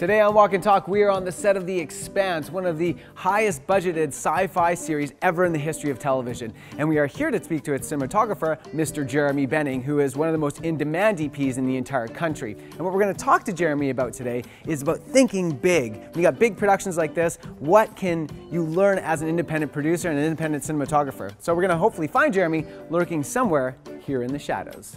Today on Walk and Talk, we are on the set of The Expanse, one of the highest budgeted sci-fi series ever in the history of television. And we are here to speak to its cinematographer, Mr. Jeremy Benning, who is one of the most in-demand DPs in the entire country. And what we're going to talk to Jeremy about today is about thinking big. When you got big productions like this, what can you learn as an independent producer and an independent cinematographer? So we're going to hopefully find Jeremy lurking somewhere here in the shadows.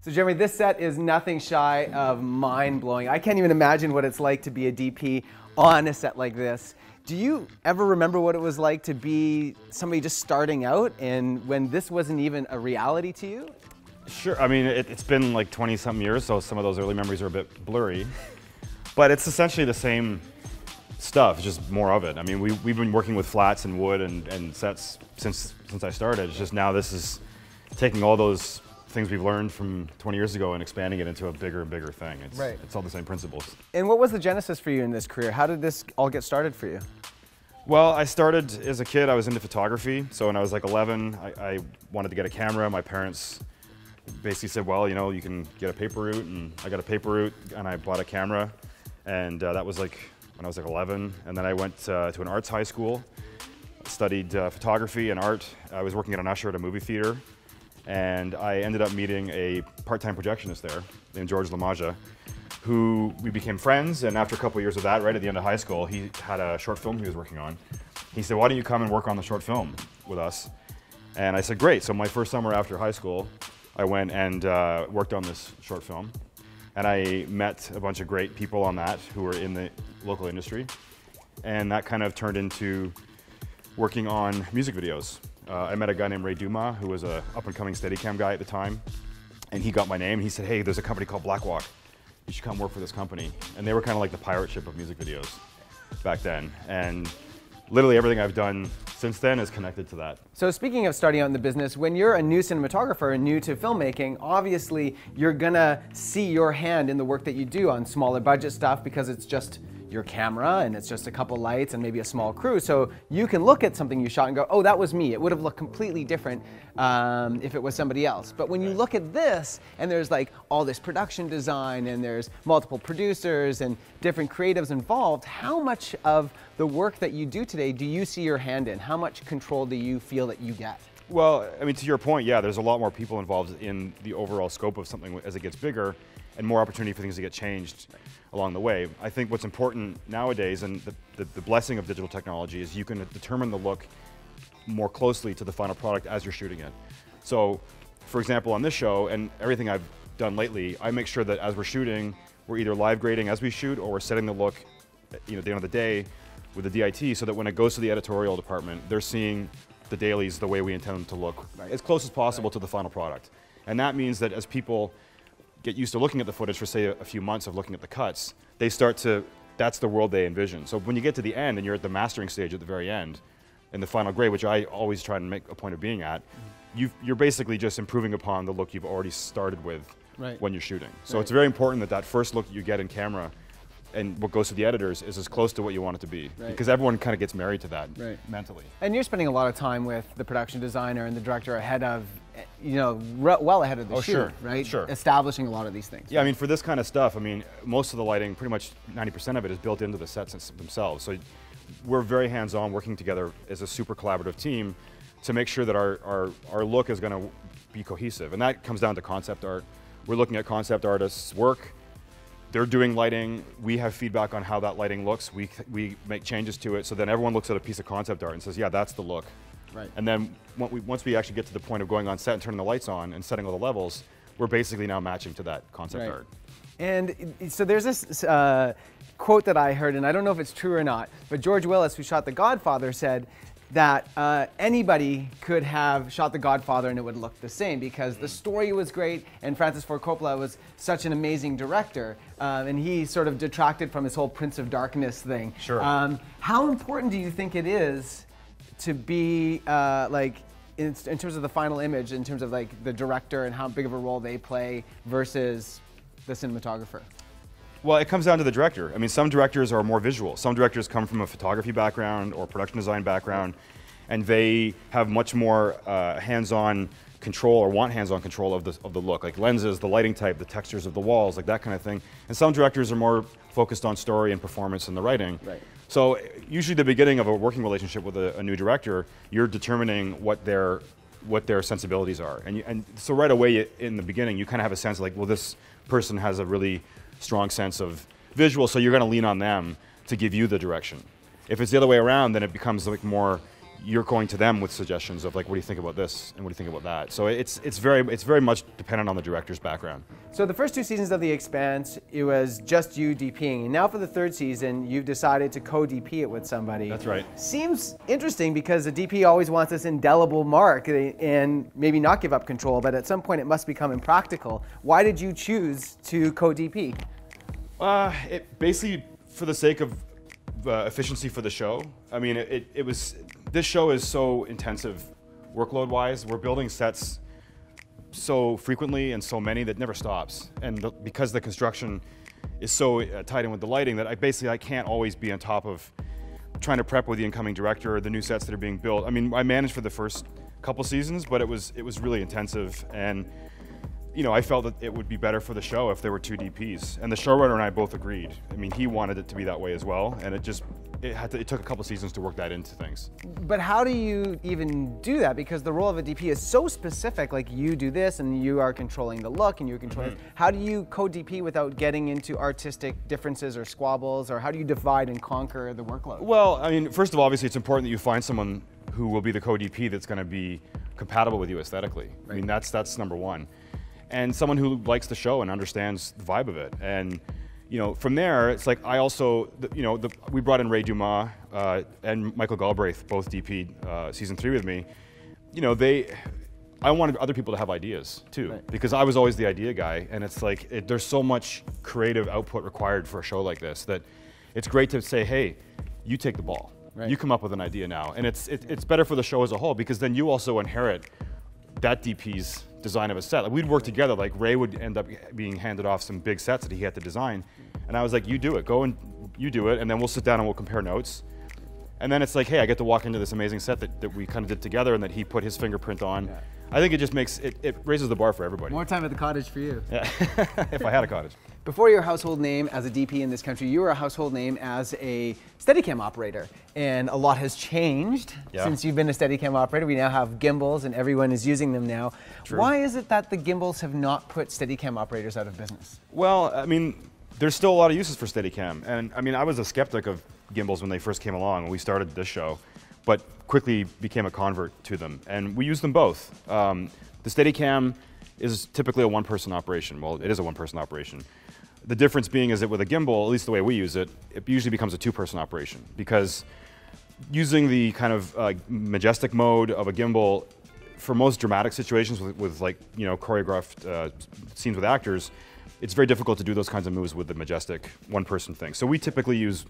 So Jeremy, this set is nothing shy of mind-blowing. I can't even imagine what it's like to be a DP on a set like this. Do you ever remember what it was like to be somebody just starting out and when this wasn't even a reality to you? Sure, I mean, it's been like 20-something years, so some of those early memories are a bit blurry. But it's essentially the same stuff, just more of it. I mean, we've been working with flats and wood and sets since I started. It's just now this is taking all those things we've learned from 20 years ago and expanding it into a bigger and bigger thing. It's all the same principles. And what was the genesis for you in this career? How did this all get started for you? Well, I started as a kid, I was into photography. So when I was like 11, I wanted to get a camera. My parents basically said, well, you know, you can get a paper route, and I got a paper route and I bought a camera. And that was like when I was like 11. And then I went to an arts high school, studied photography and art. I was working at an usher at a movie theater. And I ended up meeting a part-time projectionist there named George Lamaja, who we became friends. And after a couple of years of that, right at the end of high school, he had a short film he was working on. He said, why don't you come and work on the short film with us? And I said, great. So my first summer after high school, I went and worked on this short film. And I met a bunch of great people on that who were in the local industry. And that kind of turned into working on music videos. I met a guy named Ray Dumas, who was a up-and-coming Steadicam guy at the time, and he got my name. He said, hey, there's a company called Blackwalk. You should come work for this company. And they were kind of like the pirate ship of music videos back then. And literally everything I've done since then is connected to that. So speaking of starting out in the business, when you're a new cinematographer and new to filmmaking, obviously you're gonna see your hand in the work that you do on smaller budget stuff because it's just your camera and it's just a couple lights and maybe a small crew. So you can look at something you shot and go, oh, that was me. It would have looked completely different if it was somebody else. But when you look at this and there's like all this production design and there's multiple producers and different creatives involved, how much of the work that you do today do you see your hand in? How much control do you feel that you get? Well, I mean, to your point, yeah, there's a lot more people involved in the overall scope of something as it gets bigger and more opportunity for things to get changed along the way. I think what's important nowadays, and the blessing of digital technology, is you can determine the look more closely to the final product as you're shooting it. So, for example, on this show, and everything I've done lately, I make sure that as we're shooting, we're either live grading as we shoot, or we're setting the look, you know, at the end of the day with the DIT, so that when it goes to the editorial department, they're seeing the dailies the way we intend them to look, as close as possible to the final product. And that means that as people get used to looking at the footage for, say, a few months of looking at the cuts, they start to, that's the world they envision. So when you get to the end and you're at the mastering stage at the very end, in the final grade, which I always try and make a point of being at, you're basically just improving upon the look you've already started with when you're shooting. So it's very important that that first look you get in camera and what goes to the editors is as close to what you want it to be. Because everyone kind of gets married to that mentally. And you're spending a lot of time with the production designer and the director ahead of, you know, well ahead of the shoot, right? Sure. Establishing a lot of these things. Yeah, I mean, for this kind of stuff, I mean, most of the lighting, pretty much 90% of it is built into the sets themselves. So we're very hands-on, working together as a super collaborative team to make sure that our look is going to be cohesive. And that comes down to concept art. We're looking at concept artists' work. They're doing lighting. We have feedback on how that lighting looks. We make changes to it. So then everyone looks at a piece of concept art and says, yeah, that's the look. And then once we actually get to the point of going on set and turning the lights on and setting all the levels, we're basically now matching to that concept art. And so there's this quote that I heard, and I don't know if it's true or not, but George Willis, who shot The Godfather, said that anybody could have shot The Godfather and it would look the same because the story was great and Francis Ford Coppola was such an amazing director, and he sort of detracted from his whole Prince of Darkness thing. Sure. How important do you think it is to be like in terms of the final image, in terms of like the director and how big of a role they play versus the cinematographer? Well, it comes down to the director. I mean, some directors are more visual. Some directors come from a photography background or production design background, and they have much more hands-on control or want hands-on control of the look, like lenses, the lighting type, the textures of the walls, like that kind of thing. And some directors are more focused on story and performance and the writing. Right. So usually the beginning of a working relationship with a new director, you're determining what their sensibilities are. And so right away in the beginning, you kind of have a sense like, well, this person has a really strong sense of visual, so you're going to lean on them to give you the direction. If it's the other way around, then it becomes like more, you're going to them with suggestions of like, what do you think about this and what do you think about that? So it's very much dependent on the director's background. So the first 2 seasons of The Expanse, it was just you DPing, and now for the 3rd season, you've decided to co-DP it with somebody. That's right. Seems interesting because the DP always wants this indelible mark and maybe not give up control, but at some point it must become impractical. Why did you choose to co-DP? It basically for the sake of efficiency for the show. I mean, this show is so intensive workload-wise. We're building sets so frequently and so many that never stops. And because the construction is so tied in with the lighting that I can't always be on top of trying to prep with the incoming director, the new sets that are being built. I mean, I managed for the first couple seasons, but it was really intensive. And you know, I felt that it would be better for the show if there were 2 DPs, and the showrunner and I both agreed. I mean, he wanted it to be that way as well, and it took a couple seasons to work that into things. But how do you even do that? Because the role of a DP is so specific, like you do this and you are controlling the look and you're controlling. How do you co-DP without getting into artistic differences or squabbles, or how do you divide and conquer the workload? Well, I mean, first of all, obviously it's important that you find someone who will be the co-DP that's going to be compatible with you aesthetically. Right. I mean, that's number one. And someone who likes the show and understands the vibe of it. And you know, from there, it's like I also, we brought in Ray Dumas and Michael Galbraith, both DP'd season 3 with me. You know, I wanted other people to have ideas too, right, because I was always the idea guy, and it's like there's so much creative output required for a show like this that it's great to say, hey, you take the ball. Right. You come up with an idea now, and it's better for the show as a whole because then you also inherit that DP's design of a set. Like we'd work together, like Ray would end up being handed off some big sets that he had to design, and I was like, you do it, go and you do it, and then we'll sit down and we'll compare notes. And then it's like, hey, I get to walk into this amazing set that we kind of did together and that he put his fingerprint on. Yeah. I think it just makes, it raises the bar for everybody. More time at the cottage for you. Yeah, if I had a cottage. Before your household name as a DP in this country, you were a household name as a Steadicam operator. And a lot has changed since you've been a Steadicam operator. We now have gimbals and everyone is using them now. True. Why is it that the gimbals have not put Steadicam operators out of business? Well, I mean, there's still a lot of uses for Steadicam. And I mean, I was a skeptic of gimbals when they first came along when we started this show, but quickly became a convert to them. And we use them both. The Steadicam is typically a one-person operation. Well, it is a one-person operation. The difference being is that with a gimbal, at least the way we use it, it usually becomes a two-person operation because using the kind of majestic mode of a gimbal for most dramatic situations with like, you know, choreographed scenes with actors, it's very difficult to do those kinds of moves with the majestic one-person thing. So we typically use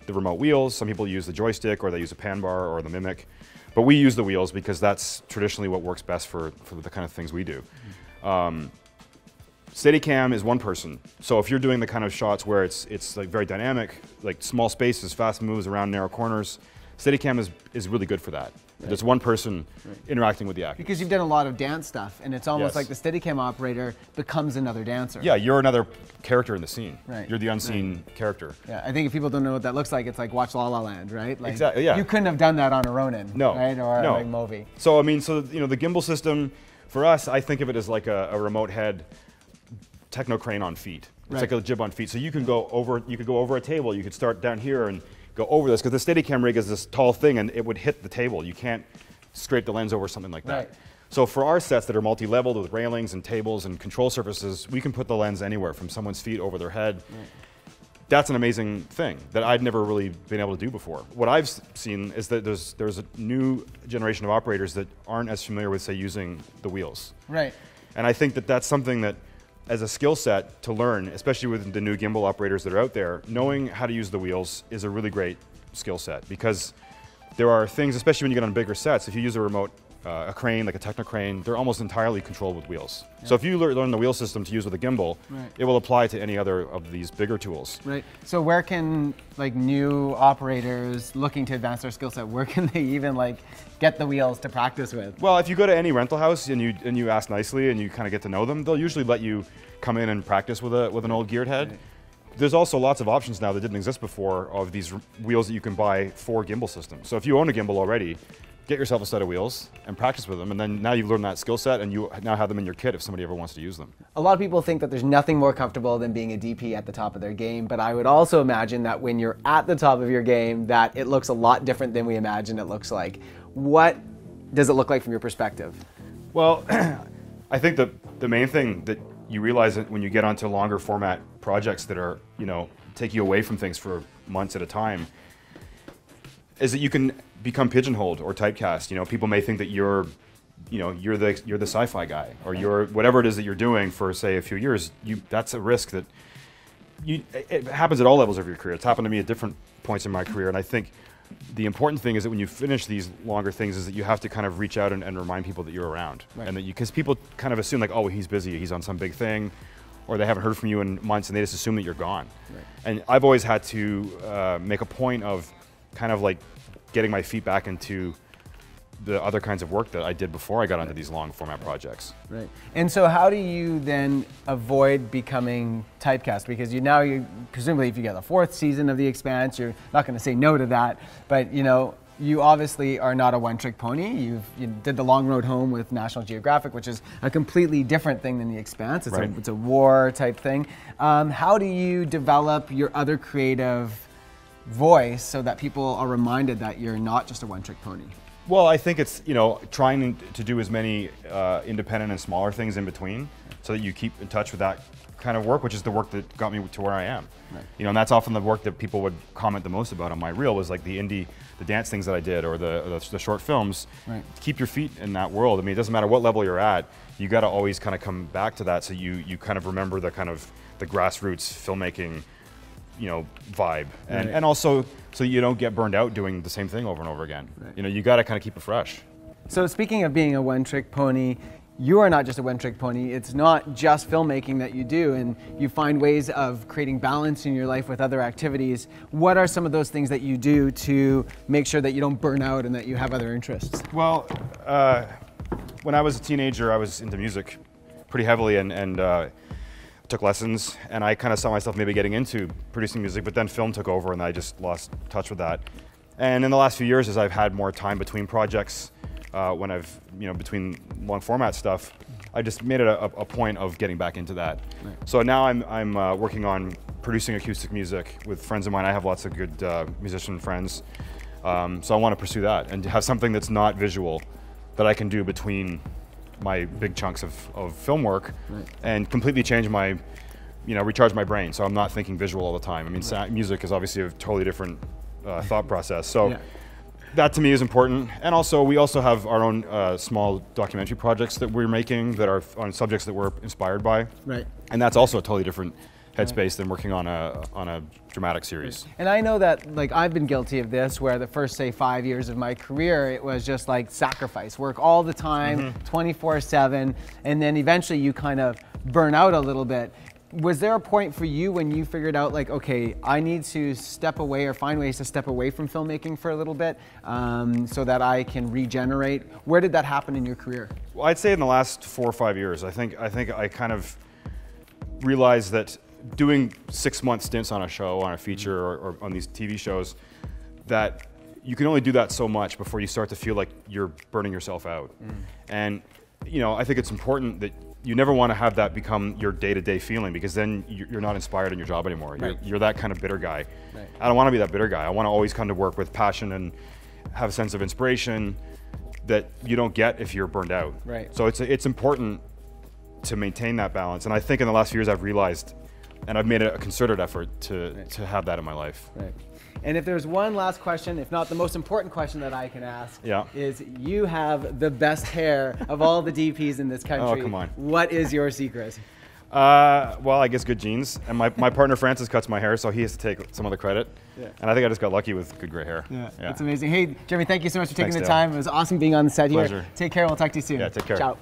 the remote wheels. Some people use the joystick or they use a pan bar or the Mimic. But we use the wheels because that's traditionally what works best for the kind of things we do. Steadicam is one person. So if you're doing the kind of shots where it's like very dynamic, like small spaces, fast moves around narrow corners, Steadicam is really good for that. Right. There's one person interacting with the actor. Because you've done a lot of dance stuff, and it's almost like the Steadicam operator becomes another dancer. Yeah, you're another character in the scene. Right. You're the unseen character. Yeah, I think if people don't know what that looks like, it's like watch La La Land, right? Like, exactly. Yeah. You couldn't have done that on a Ronin, right? Or no. like Movi. So I mean, you know, the gimbal system for us, I think of it as like a remote head techno crane on feet. It's like a jib on feet. So you can go over. You could go over a table. You could start down here and go over this because the Steadicam rig is this tall thing and it would hit the table. You can't scrape the lens over something like that. Right. So for our sets that are multi-leveled with railings and tables and control surfaces, we can put the lens anywhere from someone's feet over their head. Right. That's an amazing thing that I'd never really been able to do before. What I've seen is that there's a new generation of operators that aren't as familiar with, say, using the wheels. Right. And I think that that's something that as a skill set to learn, especially with the new gimbal operators that are out there, knowing how to use the wheels is a really great skill set because there are things, especially when you get on bigger sets, if you use a remote, a crane, like a Techno crane, they're almost entirely controlled with wheels. Yeah. So if you learn the wheel system to use with a gimbal, it will apply to any other of these bigger tools. Right. So where can like new operators looking to advance their skill set, where can they even like get the wheels to practice with? Well, if you go to any rental house and you ask nicely and you kind of get to know them, they'll usually let you come in and practice with an old geared head. Right. There's also lots of options now that didn't exist before of these wheels that you can buy for gimbal systems. So if you own a gimbal already, get yourself a set of wheels and practice with them, and then now you've learned that skill set and you now have them in your kit if somebody ever wants to use them. A lot of people think that there's nothing more comfortable than being a DP at the top of their game, but I would also imagine that when you're at the top of your game, that it looks a lot different than we imagine it looks like. What does it look like from your perspective? Well, I think the main thing that you realize that when you get onto longer format projects that are, take you away from things for months at a time, is that you can become pigeonholed or typecast. People may think that you're the sci-fi guy, or you're whatever it is that you're doing for, say, a few years. That's a risk that it happens at all levels of your career. It's happened to me at different points in my career, and I think the important thing is that when you finish these longer things is that you have to kind of reach out and remind people that you're around. Right. And that because people kind of assume like, oh, he's busy, he's on some big thing, or they haven't heard from you in months and they just assume that you're gone. Right. And I've always had to make a point of kind of like getting my feet back into the other kinds of work that I did before I got onto these long format projects. Right. And so how do you then avoid becoming typecast? Because you presumably if you get a 4th season of The Expanse, you're not going to say no to that, but you obviously are not a one-trick pony. You did The Long Road Home with National Geographic, which is a completely different thing than The Expanse. It's, it's a war type thing. How do you develop your other creative voice so that people are reminded that you're not just a one-trick pony? Well, I think it's trying to do as many independent and smaller things in between, so that you keep in touch with that kind of work, which is the work that got me to where I am. Right. And that's often the work that people would comment the most about on my reel, was like the dance things that I did, or the short films. Right. Keep your feet in that world. I mean, it doesn't matter what level you're at. You got to always kind of come back to that, so you kind of remember the kind of the grassroots filmmaking vibe, and also so you don't get burned out doing the same thing over and over again. Right. You got to kind of keep it fresh. So speaking of being a one-trick pony, you are not just a one-trick pony. It's not just filmmaking that you do, and you find ways of creating balance in your life with other activities. What are some of those things that you do to make sure that you don't burn out and that you have other interests? Well, when I was a teenager, I was into music pretty heavily, and took lessons, and I kind of saw myself maybe getting into producing music, but then film took over and I just lost touch with that. And in the last few years, as I've had more time between projects, when I've, between long format stuff, I just made it a point of getting back into that. Right. So now I'm working on producing acoustic music with friends of mine. I have lots of good musician friends. So I want to pursue that and have something that's not visual that I can do between my big chunks of film work, and completely change my, recharge my brain, so I'm not thinking visual all the time. I mean, music is obviously a totally different thought process, so that to me is important. And also, we also have our own small documentary projects that we're making that are on subjects that we're inspired by, and that's also a totally different headspace than working on a dramatic series. And I know that, like, I've been guilty of this, where the first, say, 5 years of my career, it was just like sacrifice, work all the time, 24/7, and then eventually you kind of burn out a little bit. Was there a point for you when you figured out, like, okay, I need to step away or find ways to step away from filmmaking for a little bit so that I can regenerate? Where did that happen in your career? Well, I'd say in the last 4 or 5 years. I think I kind of realized that doing 6-month stints on a show, on a feature, or on these TV shows, that you can only do that so much before you start to feel like you're burning yourself out. And I think it's important that you never want to have that become your day-to-day feeling, because then you're not inspired in your job anymore. You're that kind of bitter guy. I don't want to be that bitter guy. I want to always come to work with passion and have a sense of inspiration that you don't get if you're burned out. So it's important to maintain that balance. And I think in the last few years I've realized, and I've made a concerted effort to have that in my life. And if there's one last question, if not the most important question that I can ask, is you have the best hair of all the DPs in this country. Oh, come on. What is your secret? Well, I guess good genes. And my partner Francis cuts my hair, so he has to take some of the credit. Yeah. And I think I just got lucky with good gray hair. Yeah, that's amazing. Hey, Jeremy, thank you so much for taking the time. It was awesome being on the set here. Pleasure. Take care. We'll talk to you soon. Yeah, take care. Ciao.